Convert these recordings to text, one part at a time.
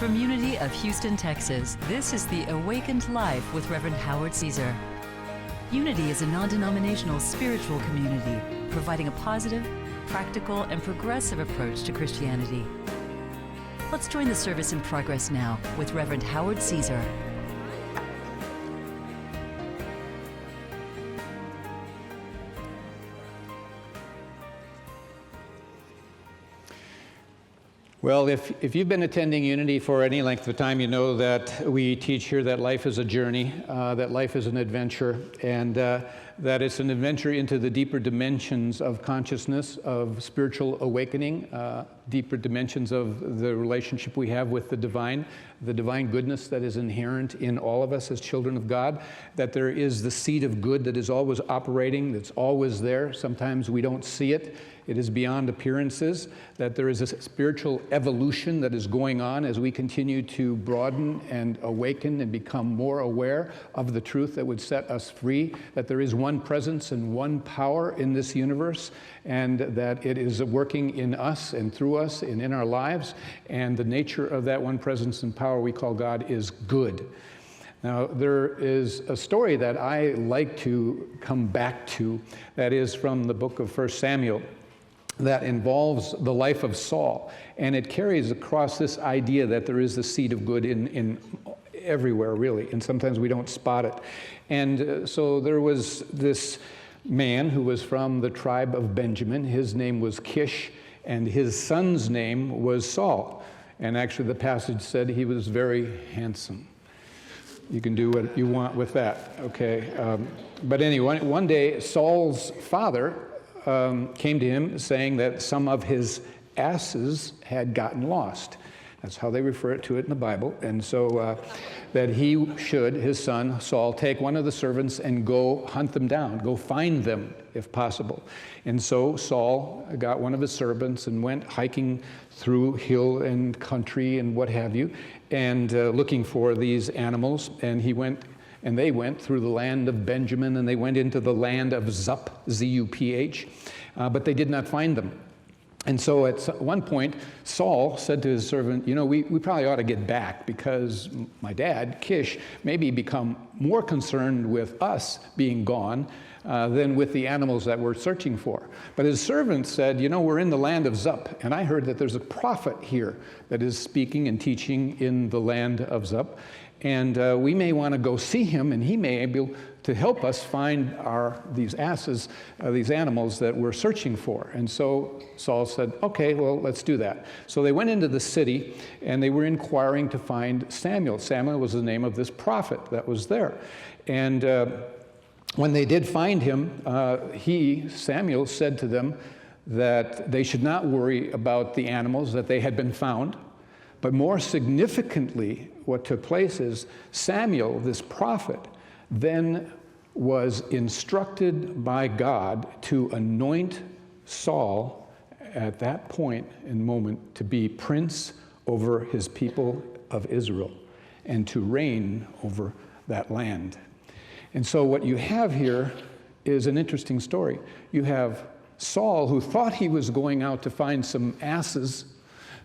From Unity of Houston, Texas, this is The Awakened Life with Reverend Howard Caesar. Unity is a non-denominational spiritual community providing a positive, practical, and progressive approach to Christianity. Let's join the service in progress now with Reverend Howard Caesar. Well, if you've been attending Unity for any length of time, you know that we teach here that life is a journey, that life is an adventure, and that it's an adventure into the deeper dimensions of consciousness, of spiritual awakening, deeper dimensions of the relationship we have with the divine goodness that is inherent in all of us as children of God, that there is the seed of good that is always operating, that's always there. Sometimes we don't see it. It is beyond appearances, that there is a spiritual evolution that is going on as we continue to broaden and awaken and become more aware of the truth that would set us free, that there is one presence and one power in this universe, and that it is working in us and through us and in our lives, and the nature of that one presence and power we call God is good. Now, there is a story that I like to come back to that is from the book of 1 Samuel. That involves the life of Saul, and it carries across this idea that there is the seed of good in everywhere, really, and sometimes we don't spot it. And so there was this man who was from the tribe of Benjamin. His name was Kish, and his son's name was Saul. And actually the passage said he was very handsome. You can do what you want with that, okay? But anyway, one day Saul's father came to him saying that some of his asses had gotten lost. That's how they refer to it in the Bible. And so that he should, his son, Saul, take one of the servants and go hunt them down, go find them if possible. And so Saul got one of his servants and went hiking through hill and country and what have you, and looking for these animals. And they went through the land of Benjamin, and they went into the land of Zup, Z-U-P-H, but they did not find them. And so at one point, Saul said to his servant, you know, we probably ought to get back because my dad, Kish, maybe become more concerned with us being gone than with the animals that we're searching for. But his servant said, you know, we're in the land of Zup, and I heard that there's a prophet here that is speaking and teaching in the land of Zup. And we may want to go see him, and he may be able to help us find these asses, these animals that we're searching for. And so Saul said, okay, well, let's do that. So they went into the city, and they were inquiring to find Samuel. Samuel was the name of this prophet that was there. And when they did find him, Samuel, said to them that they should not worry about the animals, that they had been found. But more significantly, what took place is Samuel, this prophet, then was instructed by God to anoint Saul at that point and moment to be prince over his people of Israel and to reign over that land. And so what you have here is an interesting story. You have Saul, who thought he was going out to find some asses,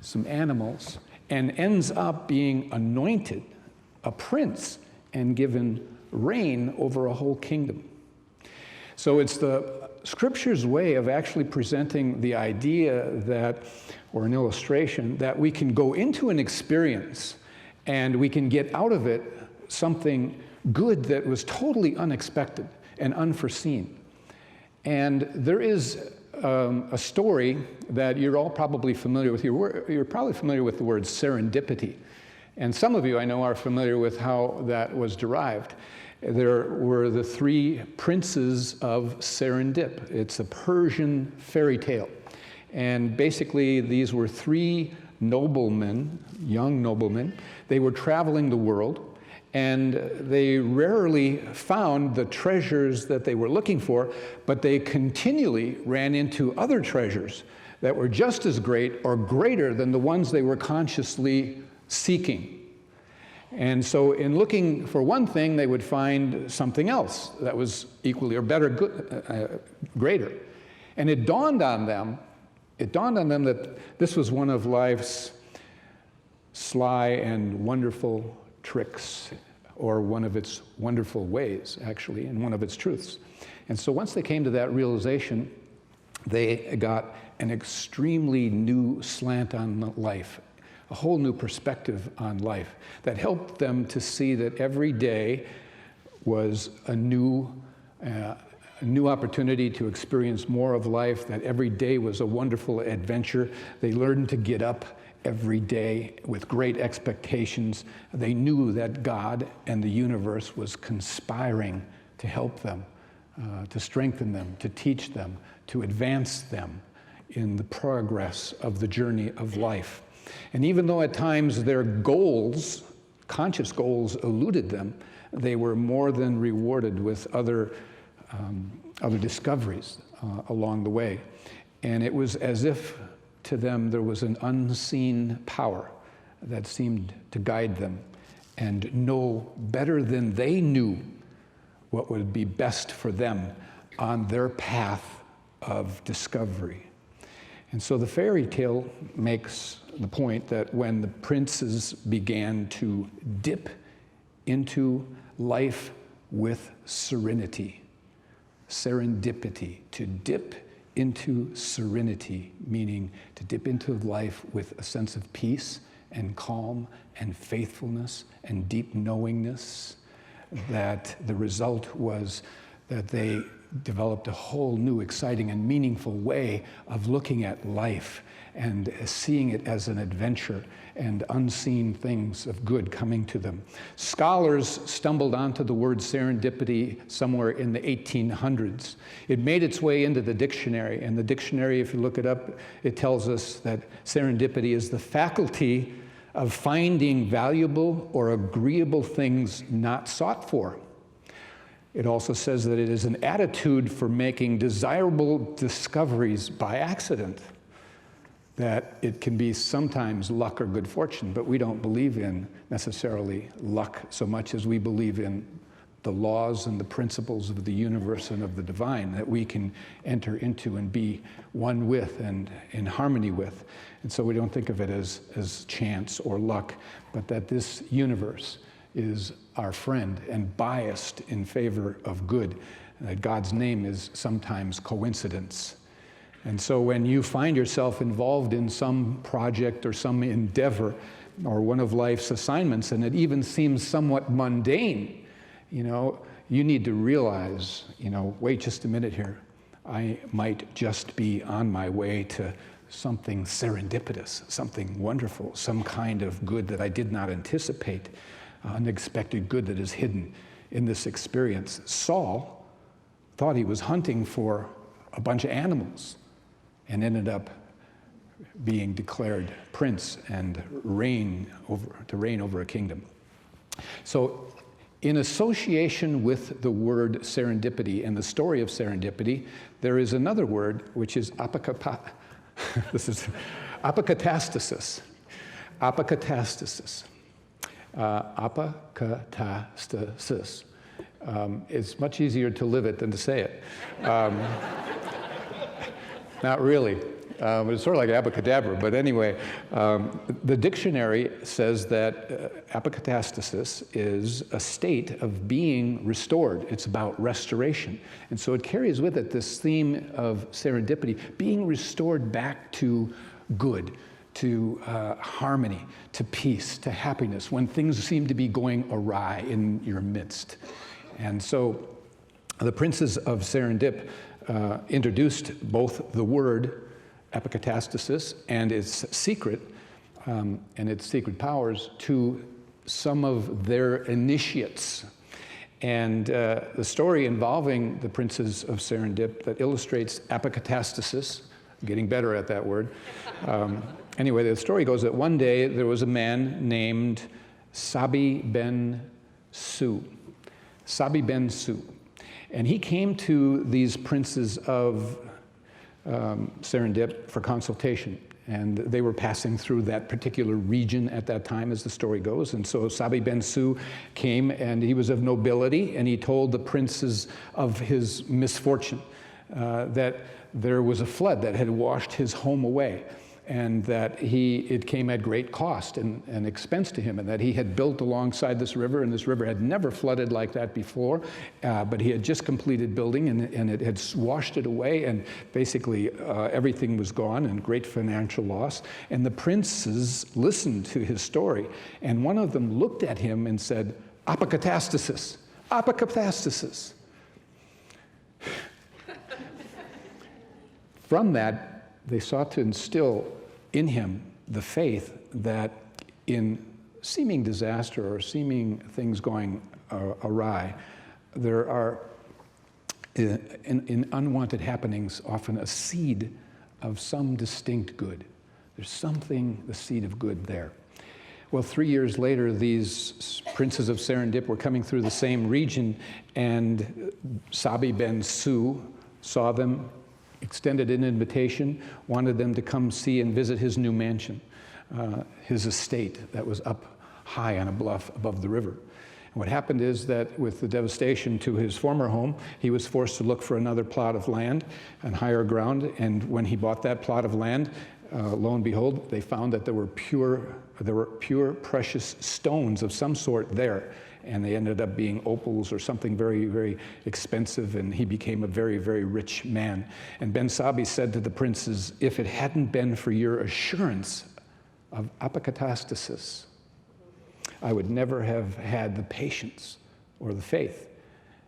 some animals, and ends up being anointed a prince and given reign over a whole kingdom. So it's the Scripture's way of actually presenting the idea that, or an illustration, that we can go into an experience and we can get out of it something good that was totally unexpected and unforeseen. And there is a story that you're all probably familiar with. You're probably familiar with the word serendipity. And some of you, I know, are familiar with how that was derived. There were the three princes of Serendip. It's a Persian fairy tale. And basically, these were three noblemen, young noblemen. They were traveling the world, and they rarely found the treasures that they were looking for, but they continually ran into other treasures that were just as great or greater than the ones they were consciously seeking. And so in looking for one thing, they would find something else that was equally or better, greater. And it dawned on them that this was one of life's sly and wonderful tricks, or one of its wonderful ways, actually, and one of its truths. And so once they came to that realization, they got an extremely new slant on life, a whole new perspective on life that helped them to see that every day was a new opportunity to experience more of life, that every day was a wonderful adventure. They learned to get up every day with great expectations. They knew that God and the universe was conspiring to help them, to strengthen them, to teach them, to advance them in the progress of the journey of life. And even though at times their goals, conscious goals, eluded them, they were more than rewarded with other discoveries along the way. And it was as if to them there was an unseen power that seemed to guide them and know better than they knew what would be best for them on their path of discovery. And so the fairy tale makes the point that when the princes began to dip into life with serenity, serendipity, to dip into serenity, meaning to dip into life with a sense of peace and calm and faithfulness and deep knowingness, that the result was that they developed a whole new, exciting, and meaningful way of looking at life and seeing it as an adventure and unseen things of good coming to them. Scholars stumbled onto the word serendipity somewhere in the 1800s. It made its way into the dictionary, and the dictionary, if you look it up, it tells us that serendipity is the faculty of finding valuable or agreeable things not sought for. It also says that it is an attitude for making desirable discoveries by accident, that it can be sometimes luck or good fortune, but we don't believe in necessarily luck so much as we believe in the laws and the principles of the universe and of the divine that we can enter into and be one with and in harmony with. And so we don't think of it as chance or luck, but that this universe is our friend and biased in favor of good. That God's name is sometimes coincidence. And so when you find yourself involved in some project or some endeavor or one of life's assignments, and it even seems somewhat mundane, you need to realize, wait just a minute here. I might just be on my way to something serendipitous, something wonderful, some kind of good that I did not anticipate, unexpected good that is hidden in this experience. Saul thought he was hunting for a bunch of animals and ended up being declared prince and reign over a kingdom. So in association with the word serendipity and the story of serendipity, there is another word which is apocatastasis. Apocatastasis. Apocatastasis. It's much easier to live it than to say it. Not really. It's sort of like abracadabra, but anyway, the dictionary says that apocatastasis is a state of being restored. It's about restoration. And so it carries with it this theme of serendipity, being restored back to good, to harmony, to peace, to happiness, when things seem to be going awry in your midst. And so the princes of Serendip introduced both the word apocatastasis and its secret powers to some of their initiates. And the story involving the princes of Serendip that illustrates apocatastasis, getting better at that word. Anyway, the story goes that one day there was a man named Sabi ben Su. Sabi ben Su. And he came to these princes of Serendip for consultation. And they were passing through that particular region at that time, as the story goes. And so Sabi ben Su came, and he was of nobility, and he told the princes of his misfortune, that there was a flood that had washed his home away. and that it came at great cost and expense to him, and that he had built alongside this river, and this river had never flooded like that before, but he had just completed building, and it had washed it away, and basically everything was gone, and great financial loss. And the princes listened to his story, and one of them looked at him and said, "Apocatastasis, apocatastasis." From that, they sought to instill in him the faith that in seeming disaster or seeming things going awry, there are, in unwanted happenings, often a seed of some distinct good. There's something, the seed of good there. Well, 3 years later, these princes of Serendip were coming through the same region, and Sabi ben Su saw them, extended an invitation, wanted them to come see and visit his new mansion, his estate that was up high on a bluff above the river. And what happened is that with the devastation to his former home, he was forced to look for another plot of land on higher ground. And when he bought that plot of land, lo and behold, they found that there were pure precious stones of some sort there. And they ended up being opals or something very, very expensive, and he became a very, very rich man. And Ben Sabi said to the princes, "If it hadn't been for your assurance of apocatastasis, I would never have had the patience or the faith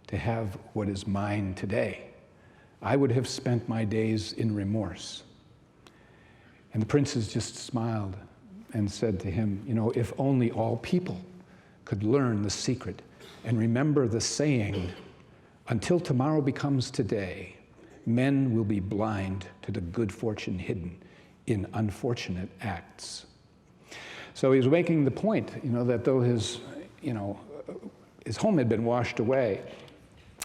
to have what is mine today. I would have spent my days in remorse." And the princes just smiled and said to him, "You know, if only all people could learn the secret and remember the saying, until tomorrow becomes today, men will be blind to the good fortune hidden in unfortunate acts." So he was making the point, that though his home had been washed away,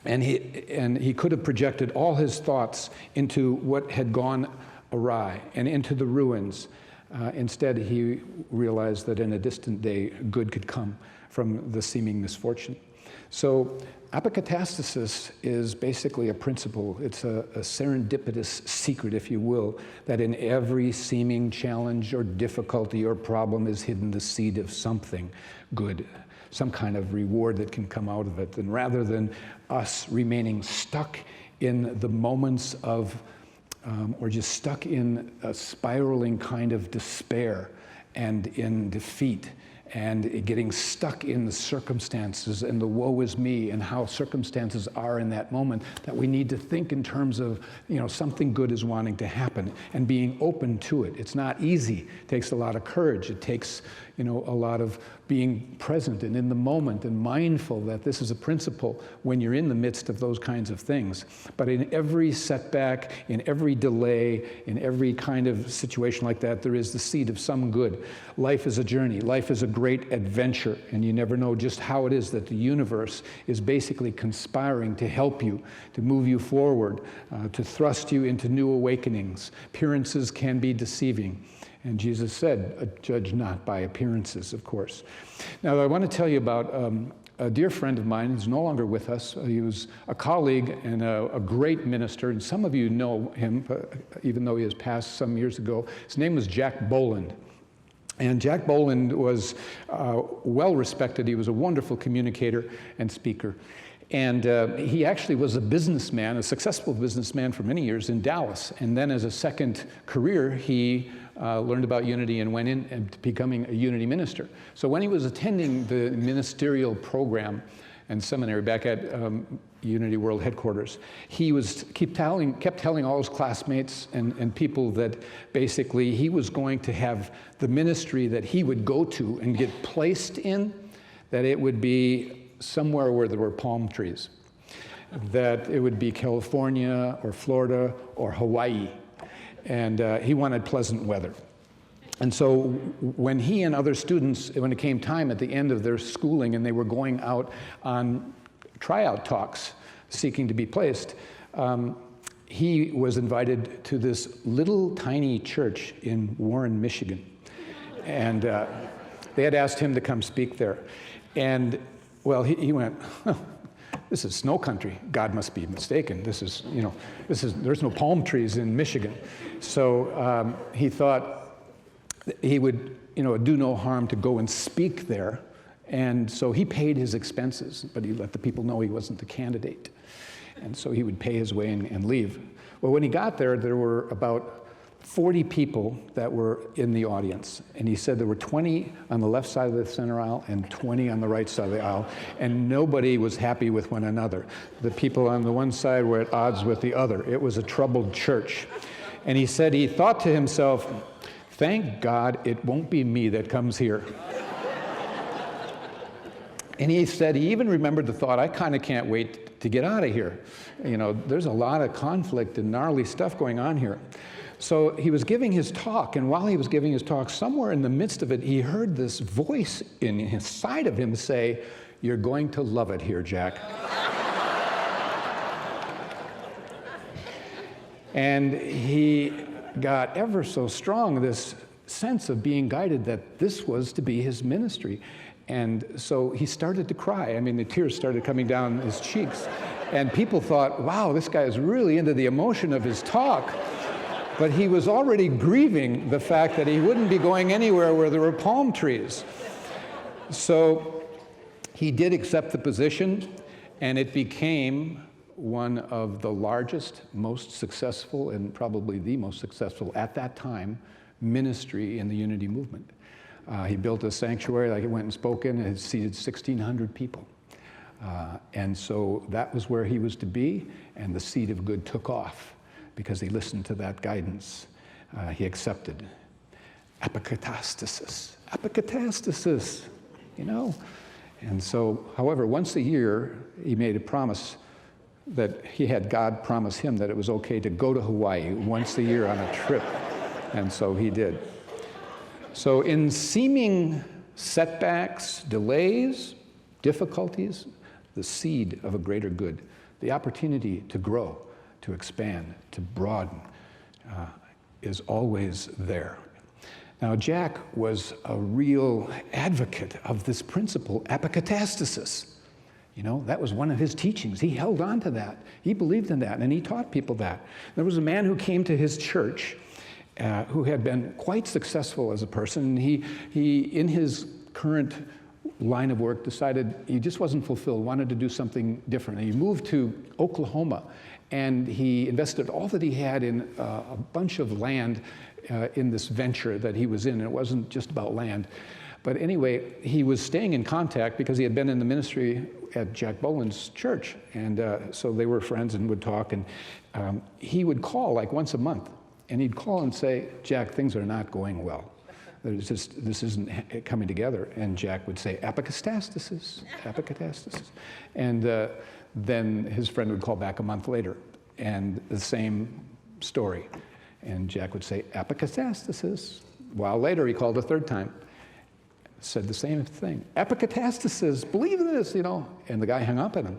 and he could have projected all his thoughts into what had gone awry and into the ruins. Instead, he realized that in a distant day, good could come from the seeming misfortune. So apocatastasis is basically a principle. It's a serendipitous secret, if you will, that in every seeming challenge or difficulty or problem is hidden the seed of something good, some kind of reward that can come out of it. And rather than us remaining stuck in the moments of or just stuck in a spiraling kind of despair and in defeat and getting stuck in the circumstances and the woe is me and how circumstances are in that moment, that we need to think in terms of, something good is wanting to happen and being open to it. It's not easy. It takes a lot of courage. It takes, a lot of being present and in the moment and mindful that this is a principle when you're in the midst of those kinds of things. But in every setback, in every delay, in every kind of situation like that, there is the seed of some good. Life is a journey. Life is a great adventure, and you never know just how it is that the universe is basically conspiring to help you, to move you forward, to thrust you into new awakenings. Appearances can be deceiving. And Jesus said, "Judge not by appearances," of course. Now, I want to tell you about a dear friend of mine who's no longer with us. He was a colleague and a great minister, and some of you know him, even though he has passed some years ago. His name was Jack Boland. And Jack Boland was well respected. He was a wonderful communicator and speaker. And he actually was a businessman, a successful businessman for many years in Dallas. And then as a second career, he learned about Unity and went in and becoming a Unity minister. So when he was attending the ministerial program and seminary back at Unity World headquarters, he kept telling all his classmates and people that basically he was going to have the ministry that he would go to and get placed in, that it would be somewhere where there were palm trees, that it would be California or Florida or Hawaii, and he wanted pleasant weather. And so when he and other students, when it came time at the end of their schooling and they were going out on tryout talks seeking to be placed, he was invited to this little tiny church in Warren, Michigan. And they had asked him to come speak there. And well, he went, "This is snow country. God must be mistaken. There's no palm trees in Michigan." So he thought, he would, do no harm to go and speak there. And so he paid his expenses, but he let the people know he wasn't the candidate. And so he would pay his way and leave. Well, when he got there, there were about 40 people that were in the audience. And he said there were 20 on the left side of the center aisle and 20 on the right side of the aisle, and nobody was happy with one another. The people on the one side were at odds with the other. It was a troubled church. And he said he thought to himself, thank God it won't be me that comes here. And he said he even remembered the thought, I kind of can't wait to get out of here. There's a lot of conflict and gnarly stuff going on here. So he was giving his talk, and while he was giving his talk, somewhere in the midst of it, he heard this voice inside of him say, you're going to love it here, Jack. And he got ever so strong this sense of being guided that this was to be his ministry. And so he started to cry. I mean, the tears started coming down his cheeks. And people thought, wow, this guy is really into the emotion of his talk. But he was already grieving the fact that he wouldn't be going anywhere where there were palm trees. So he did accept the position, and it became one of the largest, most successful, and probably the most successful at that time, ministry in the Unity movement. He built a sanctuary, like he went and spoke in, and it seated 1,600 people. And so that was where he was to be, and the seed of good took off because he listened to that guidance. He accepted. Apocatastasis. Apocatastasis, And so, however, once a year, he made a promise that he had God promise him that it was okay to go to Hawaii once a year on a trip. And so he did. So in seeming setbacks, delays, difficulties, the seed of a greater good, the opportunity to grow, to expand, to broaden, is always there. Now, Jack was a real advocate of this principle, apocatastasis. That was one of his teachings. He held on to that. He believed in that, and he taught people that. There was a man who came to his church who had been quite successful as a person. He, in his current line of work, decided he just wasn't fulfilled, wanted to do something different. He moved to Oklahoma, and he invested all that he had in a bunch of land in this venture that he was in. It wasn't just about land. But anyway, he was staying in contact because he had been in the ministry at Jack Boland's church. And so they were friends and would talk. And he would call like once a month. And he'd call and say, Jack, things are not going well. This isn't coming together. And Jack would say, apocatastasis, apocatastasis. And then his friend would call back a month later, and the same story. And Jack would say, apocatastasis. A while later, he called a third time, said the same thing. Apocatastasis, believe in this, And the guy hung up at him.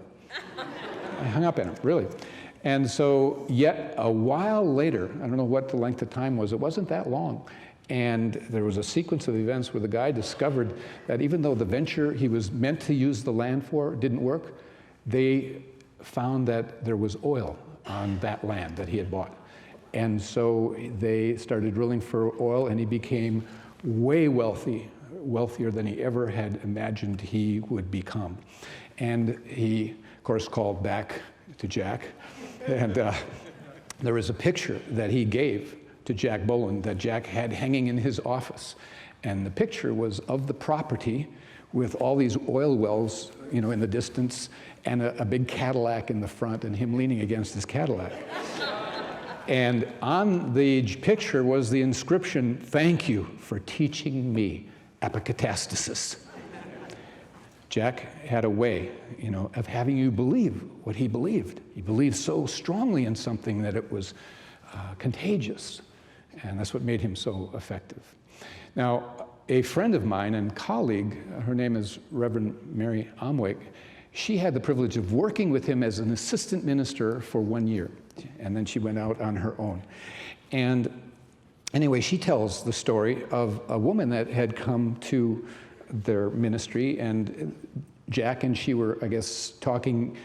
I hung up at him, really. And so yet a while later, I don't know what the length of time was, it wasn't that long, and there was a sequence of events where the guy discovered that even though the venture he was meant to use the land for didn't work, they found that there was oil on that land that he had bought. And so they started drilling for oil, and he became way wealthier than he ever had imagined he would become. And he, of course, called back to Jack. And there was a picture that he gave to Jack Boland that Jack had hanging in his office. And the picture was of the property with all these oil wells, in the distance, and a big Cadillac in the front, and him leaning against his Cadillac. And on the picture was the inscription, "Thank you for teaching me apocatastasis." Jack had a way, of having you believe what he believed. He believed so strongly in something that it was contagious, and that's what made him so effective. Now, a friend of mine and colleague, her name is Reverend Mary Amwick, she had the privilege of working with him as an assistant minister for 1 year, and then she went out on her own. And anyway, she tells the story of a woman that had come to their ministry, and Jack and she were, I guess, talking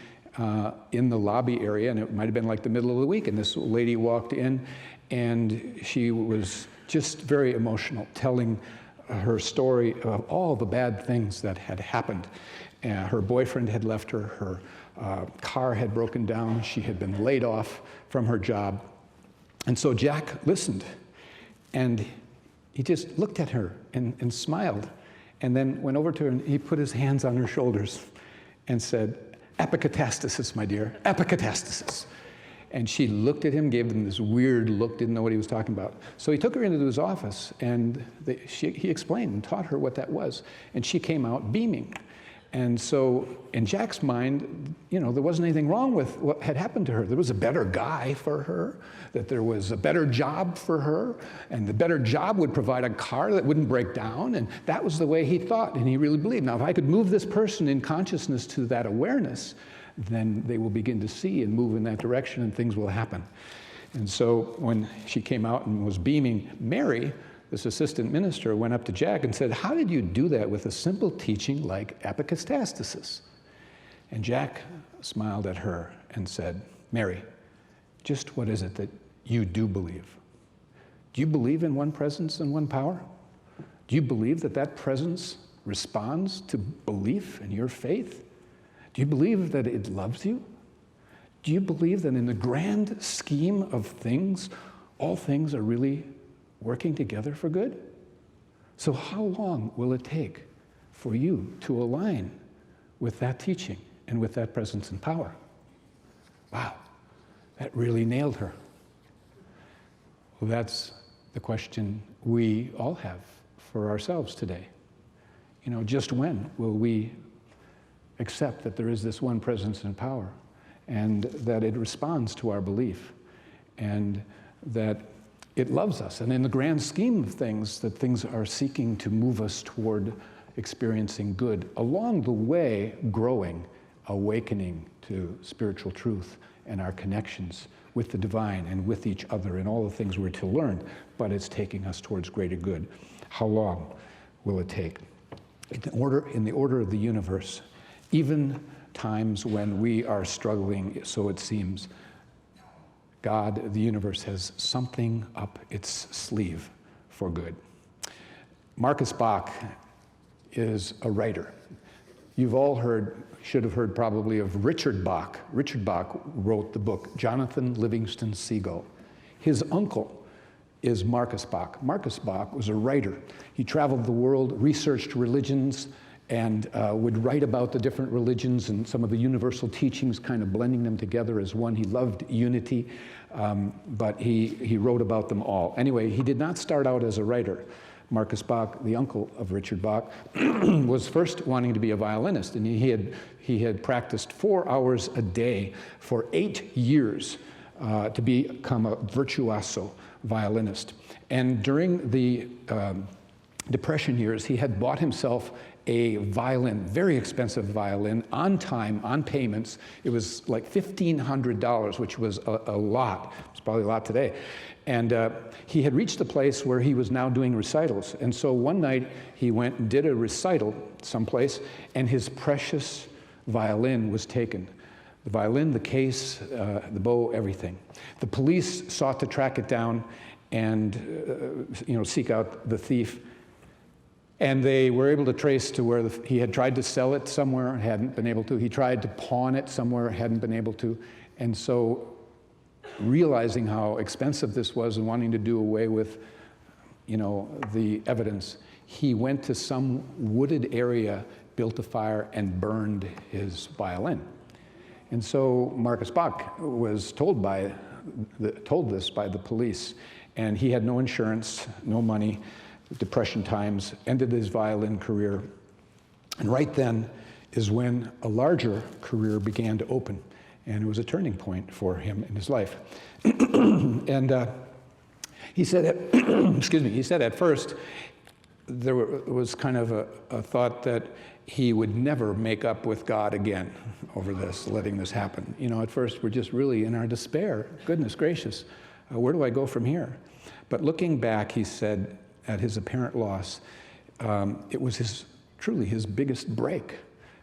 in the lobby area, and it might have been like the middle of the week, and this lady walked in, and she just very emotional, telling her story of all the bad things that had happened. Her boyfriend had left her, her car had broken down, she had been laid off from her job. And so Jack listened, and he just looked at her and smiled, and then went over to her and he put his hands on her shoulders and said, "Apocatastasis, my dear, apocatastasis." And she looked at him, gave him this weird look, didn't know what he was talking about. So he took her into his office, and he explained and taught her what that was. And she came out beaming. And so in Jack's mind, you know, there wasn't anything wrong with what had happened to her. There was a better guy for her, that there was a better job for her, and the better job would provide a car that wouldn't break down. And that was the way he thought, and he really believed. Now, if I could move this person in consciousness to that awareness, then they will begin to see and move in that direction, and things will happen. And so when she came out and was beaming, Mary, this assistant minister, went up to Jack and said, "How did you do that with a simple teaching like apocatastasis?" And Jack smiled at her and said, "Mary, just what is it that you do believe? Do you believe in one presence and one power? Do you believe that that presence responds to belief in your faith? Do you believe that it loves you? Do you believe that in the grand scheme of things, all things are really working together for good? So how long will it take for you to align with that teaching and with that presence and power?" Wow, that really nailed her. Well, that's the question we all have for ourselves today. You know, just when will we accept that there is this one presence and power, and that it responds to our belief, and that it loves us, and in the grand scheme of things, that things are seeking to move us toward experiencing good, along the way growing, awakening to spiritual truth and our connections with the divine and with each other and all the things we're to learn, but it's taking us towards greater good. How long will it take? In the order of the universe, even times when we are struggling, so it seems, God, the universe, has something up its sleeve for good. Marcus Bach is a writer. You've all heard, should have heard probably, of Richard Bach. Richard Bach wrote the book Jonathan Livingston Seagull. His uncle is Marcus Bach. Marcus Bach was a writer. He traveled the world, researched religions, and would write about the different religions and some of the universal teachings, kind of blending them together as one. He loved unity, but he wrote about them all. Anyway, he did not start out as a writer. Marcus Bach, the uncle of Richard Bach, was first wanting to be a violinist, and he had practiced 4 hours a day for 8 years to become a virtuoso violinist. And during the Depression years, he had bought himself a violin, very expensive violin, on time, on payments. It was like $1,500, which was a lot. It's probably a lot today. And he had reached the place where he was now doing recitals. And so one night he went and did a recital someplace, and his precious violin was taken. The violin, the case, the bow, everything. The police sought to track it down and seek out the thief. And they were able to trace to where he had tried to sell it somewhere, hadn't been able to. He tried to pawn it somewhere, hadn't been able to. And so, realizing how expensive this was and wanting to do away with, the evidence, he went to some wooded area, built a fire, and burned his violin. And so Marcus Bach was told this by the police, and he had no insurance, no money. Depression times, ended his violin career. And right then is when a larger career began to open. And it was a turning point for him in his life. And he said, he said at first, there was kind of a thought that he would never make up with God again over this, letting this happen. At first we're just really in our despair. Goodness gracious, where do I go from here? But looking back, he said, at his apparent loss, it was truly his biggest break,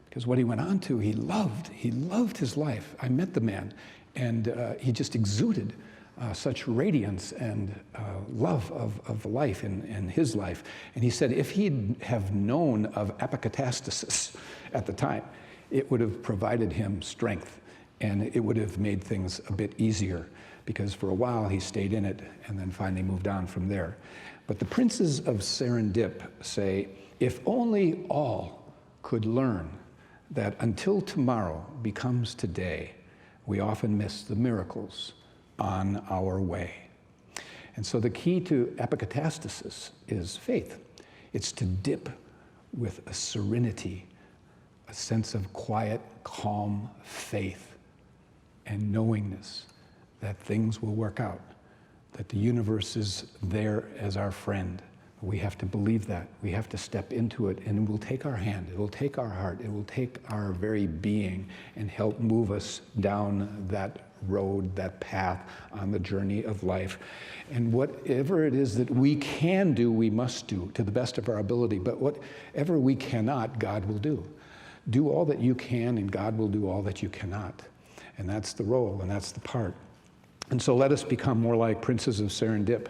because what he went on to, he loved his life. I met the man, and he just exuded such radiance and love of life in his life. And he said if he'd have known of apocatastasis at the time, it would have provided him strength, and it would have made things a bit easier, because for a while he stayed in it and then finally moved on from there. But the princes of Serendip say, if only all could learn that until tomorrow becomes today, we often miss the miracles on our way. And so the key to apocatastasis is faith. It's to dip with a serenity, a sense of quiet, calm faith and knowingness that things will work out, that the universe is there as our friend. We have to believe that. We have to step into it, and it will take our hand, it will take our heart, it will take our very being and help move us down that road, that path on the journey of life. And whatever it is that we can do, we must do to the best of our ability. But whatever we cannot, God will do. Do all that you can, and God will do all that you cannot. And that's the role, and that's the part. And so let us become more like princes of Serendip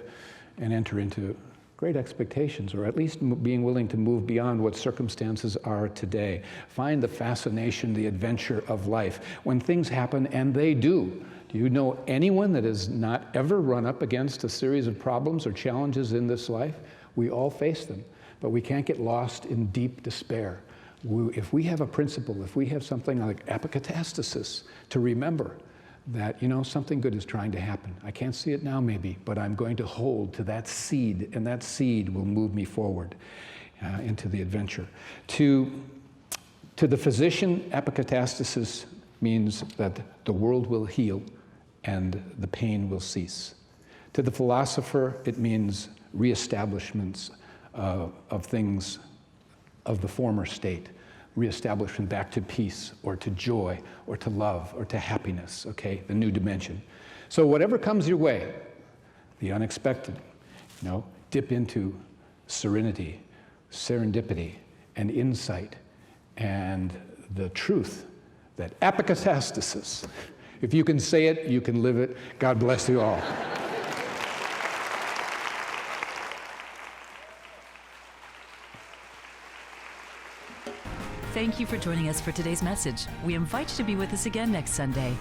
and enter into great expectations, or at least being willing to move beyond what circumstances are today. Find the fascination, the adventure of life. When things happen, and they do you know anyone that has not ever run up against a series of problems or challenges in this life? We all face them, but we can't get lost in deep despair. If we have a principle, if we have something like apocatastasis, to remember that, something good is trying to happen. I can't see it now maybe, but I'm going to hold to that seed, and that seed will move me forward into the adventure. To the physician, apocatastasis means that the world will heal and the pain will cease. To the philosopher, it means reestablishments of things of the former state, reestablishment back to peace or to joy or to love or to happiness, okay, the new dimension. So whatever comes your way, the unexpected, dip into serenity, serendipity, and insight, and the truth that apocatastasis, if you can say it, you can live it. God bless you all. Thank you for joining us for today's message. We invite you to be with us again next Sunday.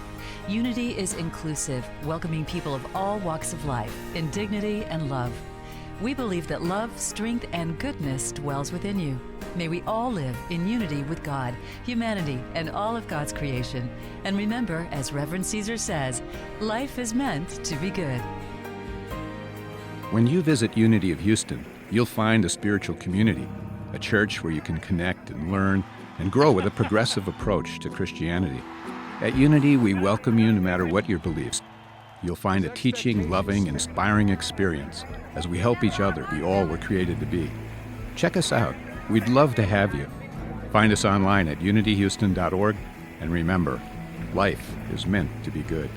Unity is inclusive, welcoming people of all walks of life in dignity and love. We believe that love, strength, and goodness dwells within you. May we all live in unity with God, humanity, and all of God's creation. And remember, as Reverend Caesar says, life is meant to be good. When you visit Unity of Houston, you'll find a spiritual community, a church where you can connect and learn and grow with a progressive approach to Christianity. At Unity, we welcome you no matter what your beliefs. You'll find a teaching, loving, inspiring experience as we help each other be all we're created to be. Check us out. We'd love to have you. Find us online at unityhouston.org, and remember, life is meant to be good.